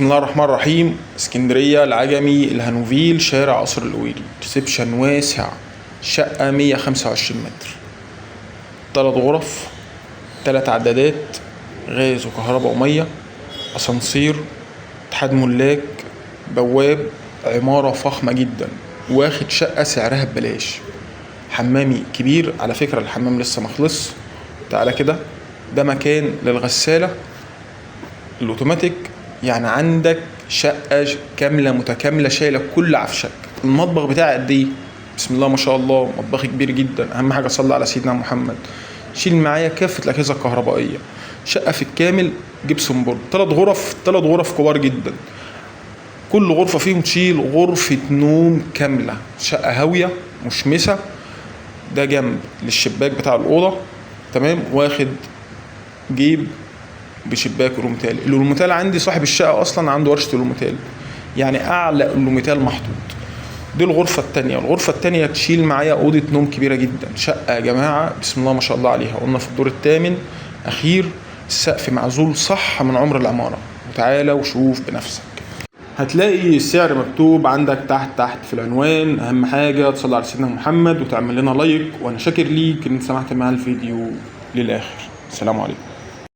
بسم الله الرحمن الرحيم. اسكندرية، العجمي، الهانوفيل، شارع قصر القويري. ريسبشن واسع، شقة 125 متر، 3 غرف، 3 عدادات، غاز وكهرباء ومية، اسانسير، اتحاد ملاك، بواب، عمارة فخمة جدا، واخد شقة سعرها ببلاش، حمامي كبير. على فكرة الحمام لسه مخلص. تعالى كده، ده مكان للغسالة الاوتوماتيك، يعني عندك شقة كاملة متكاملة شايلة كل عفشك. المطبخ بتاعي قد ايه؟ بسم الله ما شاء الله، مطبخي كبير جدا. اهم حاجة صلي على سيدنا محمد. شيل معايا كافة الأجهزة الكهربائية. شقة في الكامل جبسون بورد، 3 غرف، 3 غرف كبار جدا، كل غرفة فيهم تشيل غرفة نوم كاملة. شقة هاوية مشمسة. ده جنب للشباك بتاع الأوضة، تمام، واخد جيب بشباك ألوميتال. الألوميتال عندي صاحب الشقة أصلا عنده ورشة ألوميتال، يعني أعلى ألوميتال محطوط. دي الغرفة التانية. الغرفة التانية تشيل معايا أوضة نوم كبيرة جدا. شقة يا جماعة بسم الله ما شاء الله عليها. قلنا في الدور الثامن أخير، السقف معزول صح من عمر العمارة. وتعالى وشوف بنفسك. هتلاقي السعر مكتوب عندك تحت في العنوان. أهم حاجة تصلي على سيدنا محمد وتعمل لنا لايك، وأنا شاكر ليك إن سمعت معايا الفيديو للآخر. السلام عليكم.